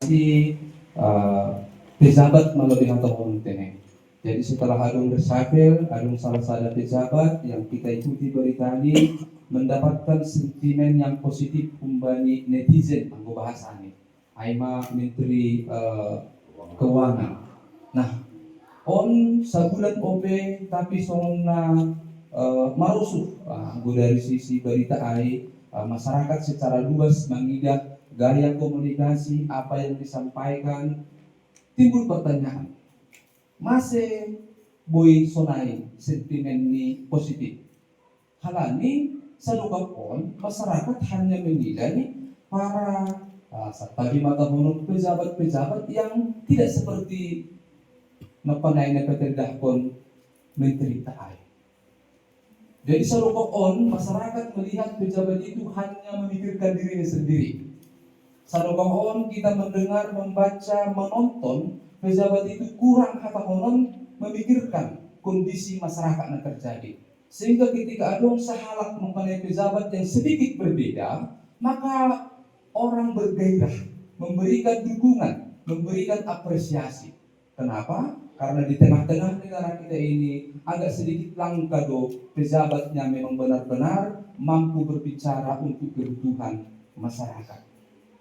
si pejabat melebihan tahun ini. Jadi setelah adung reshuffle, adung salah satu pejabat yang kita ikuti berita ini mendapatkan sentimen yang positif kembali netizen anggo bahasa ini. Aima Menteri Keuangan. Nah, on sebulan OP tapi sona marusuh anggo dari sisi berita AI masyarakat secara luas mengidak gaya komunikasi apa yang disampaikan, timbul pertanyaan masih boy sonai sentimen ini positif halani sadukapon masyarakat hanya menilai para tadi mata honor pejabat-pejabat yang tidak seperti napanay na katerdahkon menteri taay. Jadi sadukapon masyarakat melihat pejabat itu hanya memikirkan dirinya sendiri. Sarobaon kita mendengar, membaca, menonton pejabat itu kurang kata konon memikirkan kondisi masyarakat yang terjadi. Sehingga ketika ada sehalak mengenai pejabat yang sedikit berbeda, maka orang bergairah, memberikan dukungan, memberikan apresiasi. Kenapa? Karena di tengah-tengah negara kita ini agak sedikit langka pejabatnya memang benar-benar mampu berbicara untuk kebutuhan masyarakat.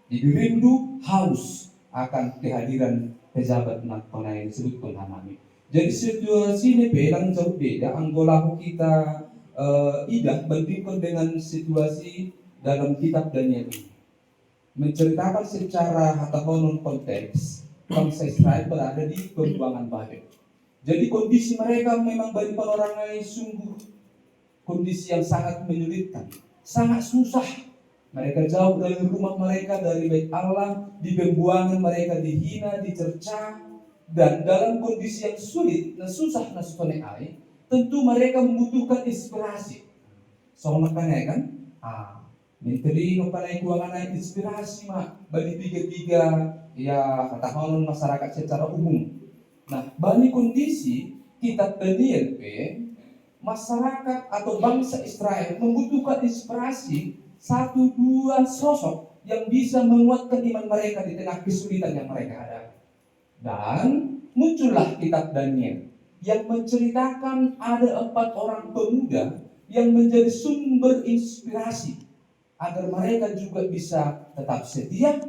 Jadi rindu haus akan kehadiran pejabat nasional yang disebut penghami. Jadi situasi ini pelang jauh beda. Anggolaku kita idah bandingkan dengan situasi dalam kitab Daniel ini. Menceritakan secara hatahonon konteks bangsa Israel berada di pembuangan Babel. Jadi kondisi mereka memang bagi orang lain sungguh kondisi yang sangat menyulitkan, sangat susah. Mereka jauh dari rumah mereka, dari bait Allah, di pembuangan mereka dihina, dicerca, dan dalam kondisi yang sulit, dan susah nasutonai, tentu mereka membutuhkan inspirasi. Soalnya kan, menteri nopanai keuangan inspirasi bagi tiga-tiga ya katakan masyarakat secara umum. Nah, bagi kondisi kitab Daniel masyarakat atau bangsa Israel membutuhkan inspirasi satu dua sosok yang bisa menguatkan iman mereka di tengah kesulitan yang mereka hadapi. Dan muncullah kitab Daniel yang menceritakan ada 4 orang pemuda yang menjadi sumber inspirasi agar mereka juga bisa tetap setia,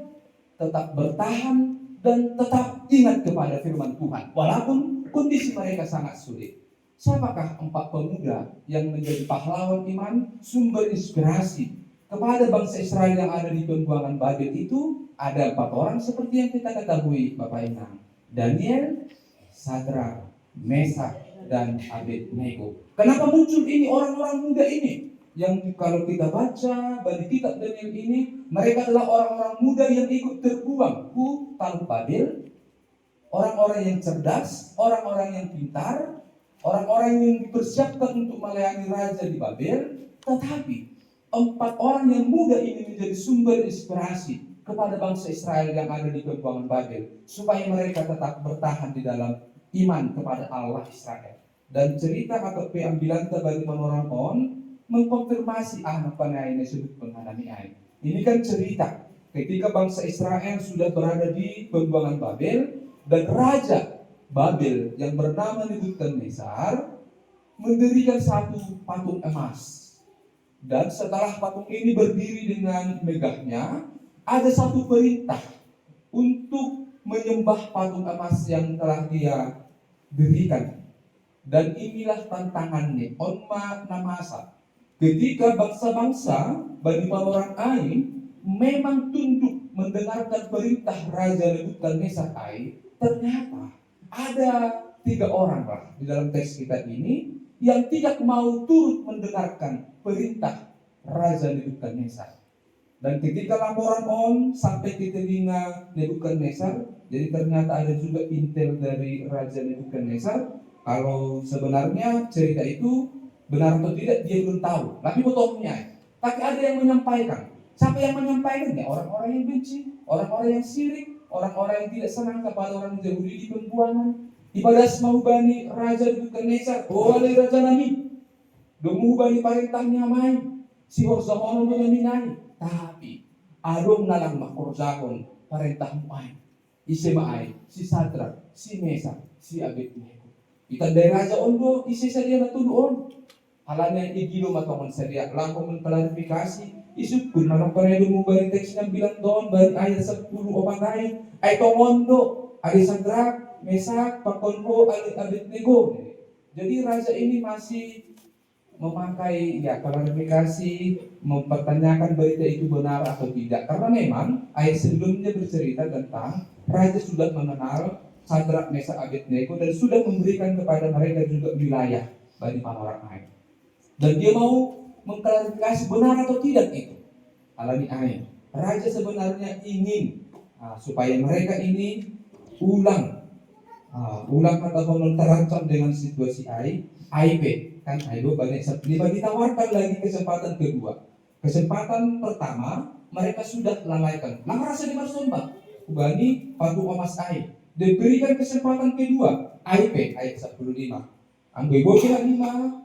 tetap bertahan, dan tetap ingat kepada firman Tuhan walaupun kondisi mereka sangat sulit. Siapakah 4 pemuda yang menjadi pahlawan iman, sumber inspirasi kepada bangsa Israel yang ada di pembuangan Babel itu? Ada 4 orang seperti yang kita ketahui Bapak Ibu. Daniel, Sadrak, Mesak, dan Abednego. Kenapa muncul ini orang-orang muda ini? Yang kalau kita baca bagi kitab Daniel ini, mereka adalah orang-orang muda yang ikut terbuang ke Tanah Babel. Orang-orang yang cerdas, orang-orang yang pintar, orang-orang yang dipersiapkan untuk melayani raja di Babel. Tetapi 4 orang yang muda ini menjadi sumber inspirasi kepada bangsa Israel yang ada di pembuangan Babel, supaya mereka tetap bertahan di dalam iman kepada Allah Israel. Dan cerita atau pengambilan bagi orang on mengkonfirmasi anak panai disebut mengalami air. Ini kan cerita ketika bangsa Israel sudah berada di pembuangan Babel dan raja Babel yang bernama Nebukadnezar mendirikan satu patung emas. Dan setelah patung ini berdiri dengan megahnya, ada satu perintah untuk menyembah patung emas yang telah dia dirikan. Dan inilah tantangannya, onma namasa. Ketika bangsa-bangsa bagi orang lain memang tunduk mendengarkan perintah Raja Nebukadnezar ternyata ada 3 orang di dalam teks kita ini yang tidak mau turut mendengarkan perintah Raja Nebukadnezar. Dan ketika laporan sampai ke telinga Nebukadnezar, jadi ternyata ada juga intel dari Raja Nebukadnezar kalau sebenarnya cerita itu benar atau tidak dia belum tahu. Tapi potongnya, tapi ada yang menyampaikan. Siapa yang menyampaikannya? Orang-orang yang benci, orang-orang yang sirik, orang-orang yang tidak senang kepada orang Yahudi di pembuangan. Ibadah mau bani Raja Nebukadnezar, oleh Raja Nami. Demu bani perintahnya main, si horzahono menyaminai. Tapi adong nalang makorzakon perintahmu ai. Isema ai, si Sadrak, si Mesak, si Abednego. Itandai raja ondo, isi sadia na tuduon. Halanya igilo matongon sadia, langkong mengklarifikasi. Isupun manang paredo mo bari teks ng bilang doon, bari ayat 10 o pangay. Ay tongondo, ali Sadrak, Mesak, pakonho, ali Abednego. Jadi raja ini masih memakai klarifikasi, mempertanyakan berita itu benar atau tidak. Karena memang ayat sebelumnya bercerita tentang raja sudah mengenal Sadrak, Mesak, Abednego dan sudah memberikan kepada mereka juga wilayah bagi orang lain. Dan dia mau mengklarifikasi benar atau tidak itu. Alami ayat. Raja sebenarnya ingin supaya mereka ini ulang atau terancam dengan situasi AIP kan ayo banyak ditawarkan lagi kesempatan kedua. Kesempatan pertama mereka sudah lalaikan. Lama rasa di Marsomba ubani patu omas ai. Diberikan kesempatan kedua AIP ayat 15. Anggo bokeh 5.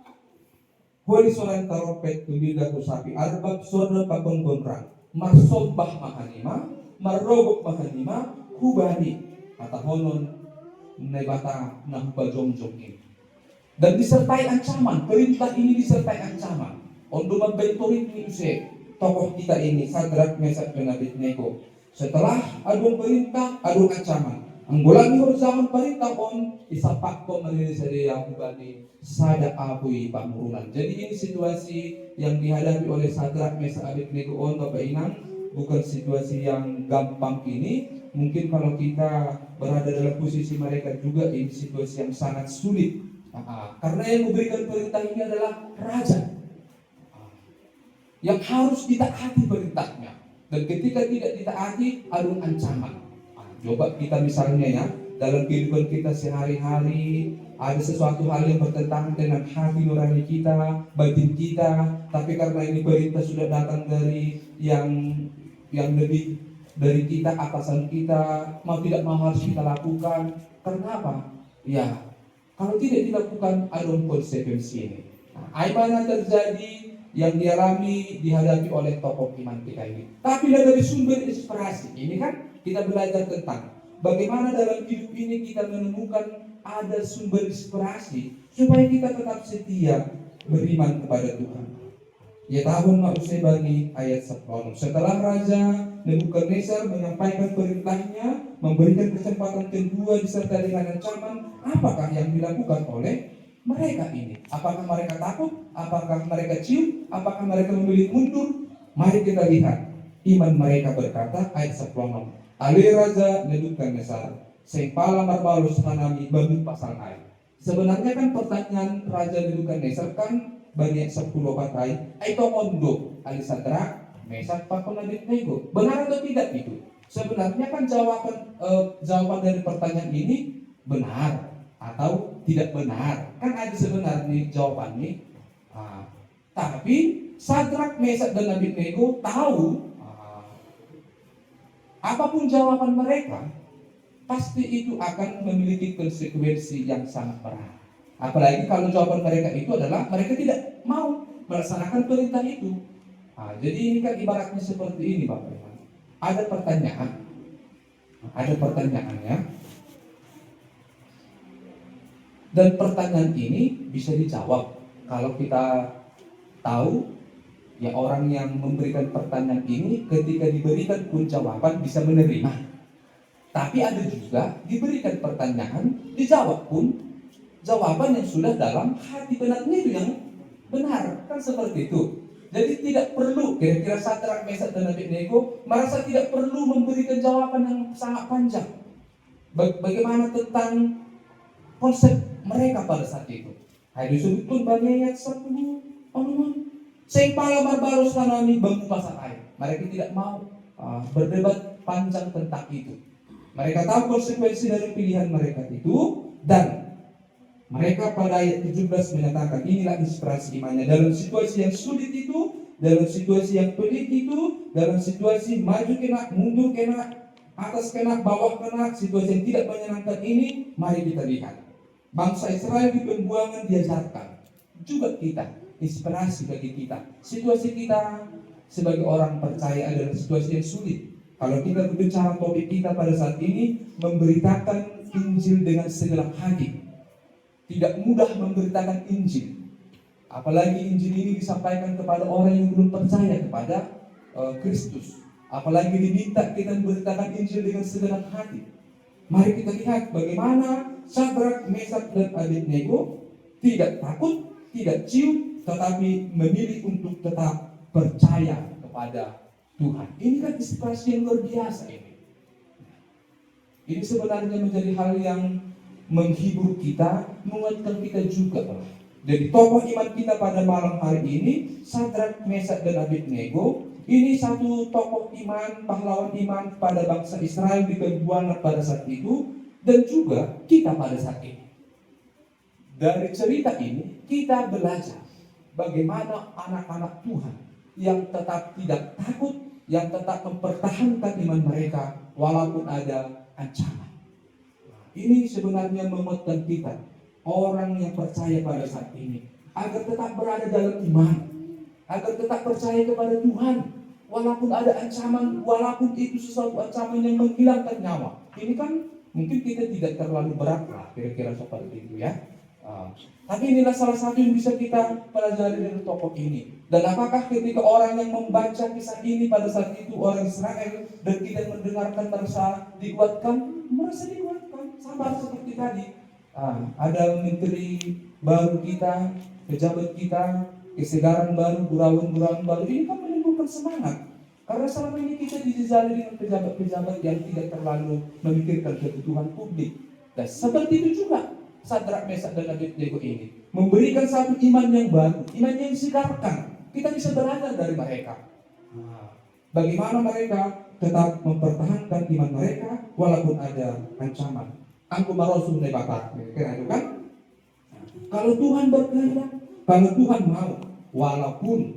Holi soran taropet tuliga sapi arbab soran pakon gonrang. Marsombah mahanima, marrogok mahanima, hubani kata honon nebata nahupa jongjong ini. Dan disertai ancaman, perintah ini disertai ancaman. Ondo membentorin ini tokoh kita ini Sadrak, Mesak, dan Abednego. Setelah adung perintah, adung ancaman. Anggulangi zaman perintah on isapak ko malinis yang hubani sada apui pamurunan. Jadi ini situasi yang dihadapi oleh Sadrak, Mesak, Abednego on Bapak Inang, bukan situasi yang gampang ini. Mungkin kalau kita berada dalam posisi mereka juga ini situasi yang sangat sulit. Karena yang memberikan perintah ini adalah raja yang harus ditaati perintahnya, dan ketika tidak ditaati ada ancaman. Coba kita misalnya ya dalam kehidupan kita sehari-hari ada sesuatu hal yang bertentangan dengan hati nurani kita, batin kita, tapi karena ini perintah sudah datang dari yang lebih dari kita, atasan kita, mau tidak mau harus kita lakukan. Kenapa? Ya, kalau tidak dilakukan ada konsekuensi ini. Mana terjadi yang dihadapi oleh tokoh iman kita ini. Tapi dari sumber inspirasi ini kan kita belajar tentang bagaimana dalam hidup ini kita menemukan ada sumber inspirasi supaya kita tetap setia beriman kepada Tuhan. Ya tahun mausai bagi ayat 10. Setelah Raja Nebukadnezar menyampaikan perintahnya, memberikan kesempatan kedua disertai dengan ancaman, apakah yang dilakukan oleh mereka ini? Apakah mereka takut? Apakah mereka cium? Apakah mereka memilih mundur? Mari kita lihat iman mereka berkata ayat 10. Ali Raja Nebukadnezar sempala marbalus hanami babu pasal air. Sebenarnya kan pertanyaan Raja Nebukadnezar kan banyak 10 pakai. Aito mondo ali Sadrak, Mesak, pakon Abednego. Benar atau tidak itu? Sebenarnya kan jawaban dari pertanyaan ini benar atau tidak benar. Kan ada sebenarnya jawabannya. Tapi Sadrak, Mesak, dan Abednego tahu apapun jawaban mereka pasti itu akan memiliki konsekuensi yang sangat berat. Apalagi kalau jawaban mereka itu adalah mereka tidak mau melaksanakan perintah itu. Jadi ini kan ibaratnya seperti ini Bapak Ibu. Ada pertanyaannya, dan pertanyaan ini bisa dijawab kalau kita tahu ya orang yang memberikan pertanyaan ini ketika diberikan pun jawaban bisa menerima. Tapi ada juga diberikan pertanyaan, dijawab pun jawaban yang sudah dalam hati benarnya itu yang benar, kan seperti itu. Jadi tidak perlu kira-kira Sadrak, Mesak, dan Abednego merasa tidak perlu memberikan jawaban yang sangat panjang. Bagaimana tentang konsep mereka pada saat itu? Hai disebutkan banyak ayat 10. Sempala barbaros kanami bambu pasar air. Mereka tidak mau berdebat panjang tentang itu. Mereka tahu konsekuensi dari pilihan mereka itu, dan mereka pada ayat 17 menyatakan inilah inspirasi imannya dalam situasi yang sulit itu, dalam situasi yang pelik itu, dalam situasi maju kena, mundur kena, atas kena, bawah kena, situasi yang tidak menyenangkan ini. Mari kita lihat bangsa Israel di pembuangan diajarkan juga kita, inspirasi bagi kita. Situasi kita sebagai orang percaya adalah situasi yang sulit, Kalau kita berbicara topik kita pada saat ini, memberitakan Injil dengan segenap hati. Tidak mudah memberitakan Injil. Apalagi Injil ini disampaikan kepada orang yang belum percaya kepada Kristus. Apalagi diminta kita memberitakan Injil dengan segenap hati. Mari kita lihat bagaimana Sadrak, Mesak, dan Abednego tidak takut, tidak ciut, tetapi memilih untuk tetap percaya kepada Tuhan. Ini kan inspirasi yang luar biasa ini. Ini sebenarnya menjadi hal yang menghibur kita, menguatkan kita juga. Jadi tokoh iman kita pada malam hari ini, Sadrak, Mesak, dan Abednego, ini satu tokoh iman, pahlawan iman pada bangsa Israel di kebuangan pada saat itu, dan juga kita pada saat ini. Dari cerita ini kita belajar bagaimana anak-anak Tuhan yang tetap tidak takut, yang tetap mempertahankan iman mereka walaupun ada ancaman. Ini sebenarnya menguatkan kita, orang yang percaya pada saat ini, agar tetap berada dalam iman, agar tetap percaya kepada Tuhan walaupun ada ancaman, walaupun itu sesuatu ancaman yang menghilangkan nyawa. Ini kan mungkin kita tidak terlalu berat lah, kira-kira seperti itu ya. Tapi inilah salah satu yang bisa kita pelajari dari tokoh ini. Dan apakah ketika orang yang membaca kisah ini pada saat itu orang Israel dan kita mendengarkan merasa dikuatkan? Merasa dikuatkan, sama seperti tadi. Ada menteri baru kita, pejabat kita, kesegaran baru, gurauan-gurauan baru. Ini kan menimbulkan semangat. Karena selama ini kita dijajali dengan pejabat-pejabat yang tidak terlalu memikirkan kebutuhan publik. Dan seperti itu juga Sadrak, Mesak, dan Abednego ini memberikan satu iman yang baru, iman yang disikarkan. Kita bisa belajar dari mereka. Bagaimana mereka tetap mempertahankan iman mereka walaupun ada ancaman. Angku marosu nebakar, kira itu kan? Kalau Tuhan berkehendak, kalau Tuhan mau, walaupun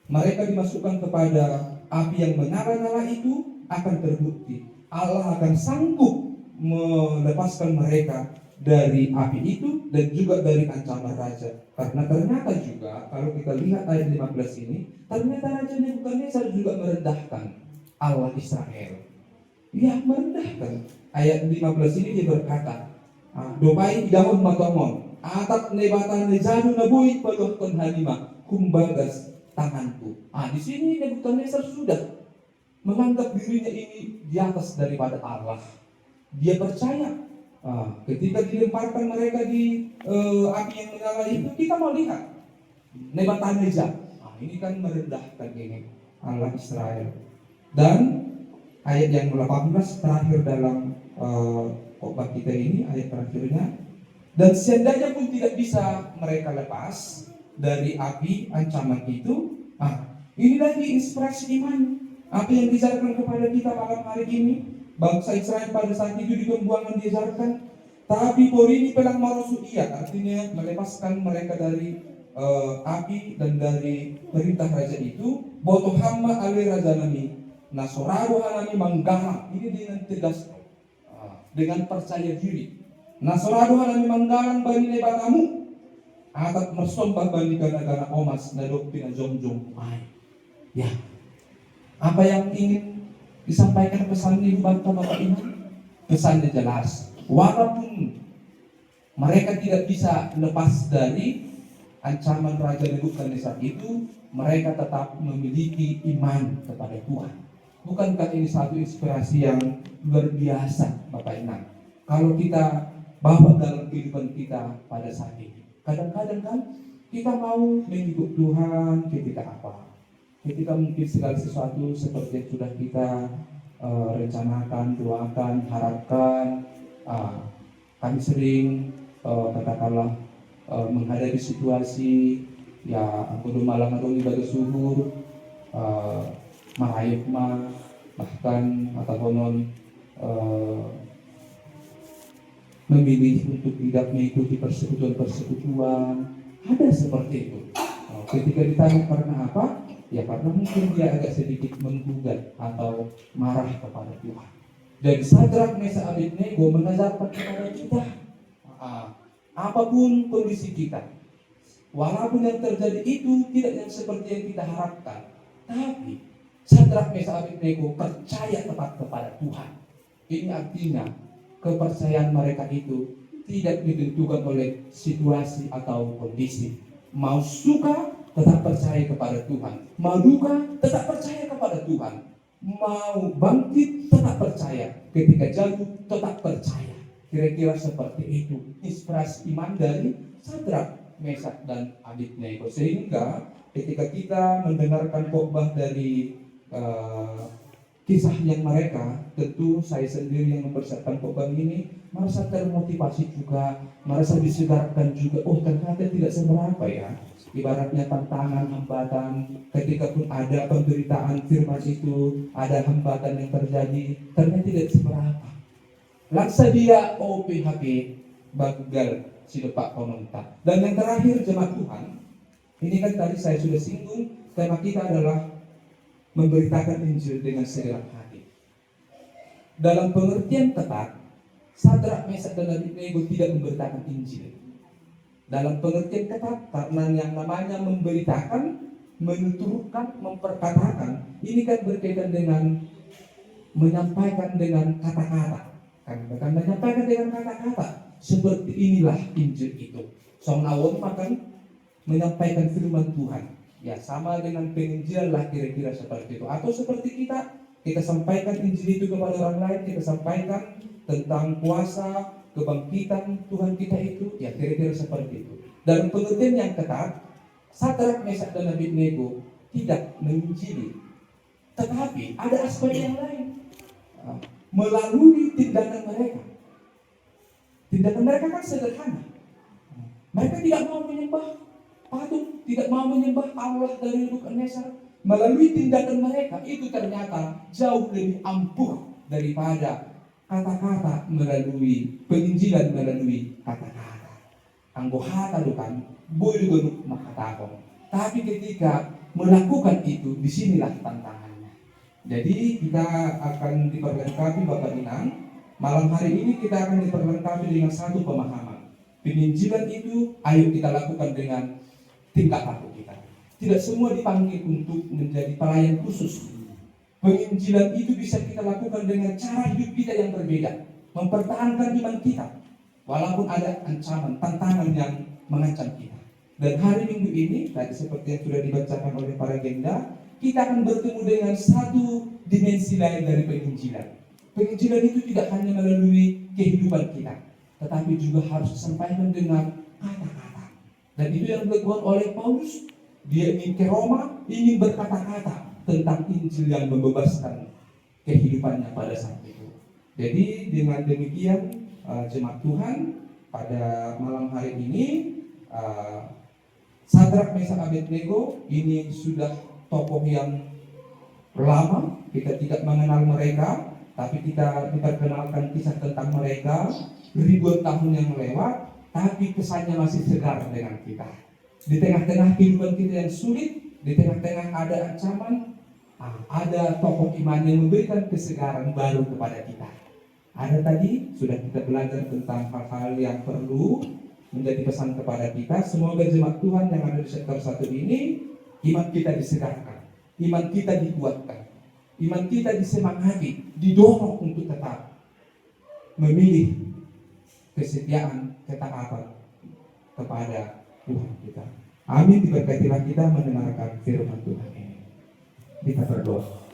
mereka dimasukkan kepada api yang menyala-nyala itu, akan terbukti Allah akan sanggup melepaskan mereka dari api itu dan juga dari ancaman raja. Karena ternyata juga kalau kita lihat ayat 15 ini, ternyata Raja Nebukadnezar juga merendahkan Allah Israel. Dia merendahkan. Ayat 15 ini dia berkata, "Dopai idahon matomon, atak nebatan nejadu nabui padohton halima, kumbagas tanganku." Di sini Nebukadnezar sudah menganggap dirinya ini di atas daripada Allah. Dia percaya. Ketika dilemparkan mereka di api yang menyala itu, kita mau lihat Nebukadnezar. Ini kan merendahkan ini Allah Israel. Dan ayat yang 18 terakhir dalam khotbah kita ini, ayat terakhirnya, dan seandainya pun tidak bisa mereka lepas dari api ancaman itu. Ini lagi inspirasi iman apa yang diajarkan kepada kita malam hari ini. Bangsa Israel pada saat itu di pembuangan diajarkan, tapi porini pelang marosuia, artinya melepaskan mereka dari api dan dari perintah raja itu. Boto hama ale raja nami nasorado hanami manggala, ini dengan tegas, dengan percaya diri. Nasorado hanami manggalang bani nebatamu, atat mersombah bani gana-gana omas nadok pinajom-jom. Ya, apa yang ingin disampaikan pesan ini Bapak ini? Pesannya jelas. Walaupun mereka tidak bisa lepas dari ancaman Raja Nebukadnezar itu, mereka tetap memiliki iman kepada Tuhan. Bukankah ini satu inspirasi yang luar biasa, Bapak Ibu? Kalau kita bawa dalam kehidupan kita pada saat ini, kadang-kadang kan kita mau mengikut Tuhan ketika apa? Ketika mungkin segala sesuatu seperti yang sudah kita rencanakan, doakan, harapkan, kami sering katakanlah menghadapi situasi ya angkudo malang atau ibadah suhur, mahayap bahkan atau konon memilih untuk tidak mengikuti persekutuan, ada seperti itu. Ketika ditanya karena apa? Ya karena mungkin dia agak sedikit menggugat atau marah kepada Tuhan. Dan Sadrak, Mesak, Abednego mengajarkan kepada kita, apapun kondisi kita, walaupun yang terjadi itu tidak yang seperti yang kita harapkan, tapi Sadrak, Mesak, Abednego percaya tepat kepada Tuhan. Ini artinya kepercayaan mereka itu tidak ditentukan oleh situasi atau kondisi. Mau suka tetap percaya kepada Tuhan, mau duka tetap percaya kepada Tuhan, mau bangkit tetap percaya, ketika jatuh tetap percaya. Kira-kira seperti itu inspirasi iman dari Sadrak, Mesak, dan Abednego. Sehingga ketika kita mendengarkan khotbah dari kisah yang mereka, tentu saya sendiri yang mempersiapkan khotbah ini merasa termotivasi juga, merasa disegarkan juga. Oh, ternyata tidak seberapa ya, ibaratnya tantangan, hambatan, ketika pun ada pemberitaan firman itu, ada hambatan yang terjadi, ternyata tidak seberapa. Laksa dia OPHP bagal si depak komentar. Dan yang terakhir, jemaat Tuhan, ini kan tadi saya sudah singgung, tema kita adalah memberitakan Injil dengan segenap hati. Dalam pengertian tepat, Sadrak, Mesak, dan Abednego tidak memberitakan Injil. Dalam pengertian tepat, karena yang namanya memberitakan, menuturkan, memperkatakan, ini kan berkaitan dengan menyampaikan dengan kata-kata. Karena menyampaikan dengan kata-kata, seperti inilah Injil itu. Soalnya makan menyampaikan firman Tuhan. Ya, sama dengan penginjilan lah kira-kira seperti itu. Atau seperti kita sampaikan Injil itu kepada orang lain, kita sampaikan tentang kuasa, kebangkitan Tuhan kita itu, ya kira-kira seperti itu. Dalam pengertian yang ketat, Sadrak, Mesak, dan Abednego tidak menginjili. Tetapi ada aspek yang lain. Melalui tindakan mereka. Tindakan mereka kan sederhana. Mereka tidak mau menyembah patung, tidak mau menyembah Allah dari Nebukadnezar. Melalui tindakan mereka itu ternyata jauh lebih ampuh daripada kata-kata melalui penginjilan melalui kata-kata. Anggo hata bukan boleh gunung makatakong. Tapi ketika melakukan itu, disinilah tantangannya. Jadi kita akan diperlengkapi Bapak Inang. Malam hari ini kita akan diperlengkapi dengan satu pemahaman. Penginjilan itu ayo kita lakukan dengan tingkah laku kita. Tidak semua dipanggil untuk menjadi pelayan khusus. Penginjilan itu bisa kita lakukan dengan cara hidup kita yang berbeda, mempertahankan iman kita walaupun ada ancaman, tantangan yang mengancam kita. Dan hari Minggu ini, tadi seperti yang sudah dibacakan oleh para genda, kita akan bertemu dengan satu dimensi lain dari penginjilan. Penginjilan itu tidak hanya melalui kehidupan kita, tetapi juga harus disampaikan dengan kata-kata. Dan itu yang dilakukan oleh Paulus. Dia ingin ke Roma, ingin berkata-kata tentang Injil yang membebaskan kehidupannya pada saat itu. Jadi dengan demikian jemaat Tuhan, pada malam hari ini Sadrak, Mesak, Abednego ini sudah tokoh yang lama, kita tidak mengenal mereka, tapi kita diperkenalkan kisah tentang mereka ribuan tahun yang lewat, tapi kesannya masih segar dengan kita. Di tengah-tengah kehidupan kita yang sulit, di tengah-tengah ada ancaman, ada tokoh iman yang memberikan kesegaran baru kepada kita. Ada tadi sudah kita belajar tentang hal-hal yang perlu menjadi pesan kepada kita. Semoga jemaat Tuhan yang ada di sektor 1 ini, iman kita disegarkan, iman kita dikuatkan, iman kita disemangati, didorong untuk tetap memilih kesetiaan, ketaatan kepada Tuhan kita. Amin. Diberkatilah kita mendengarkan firman Tuhan ini. Kita berdoa.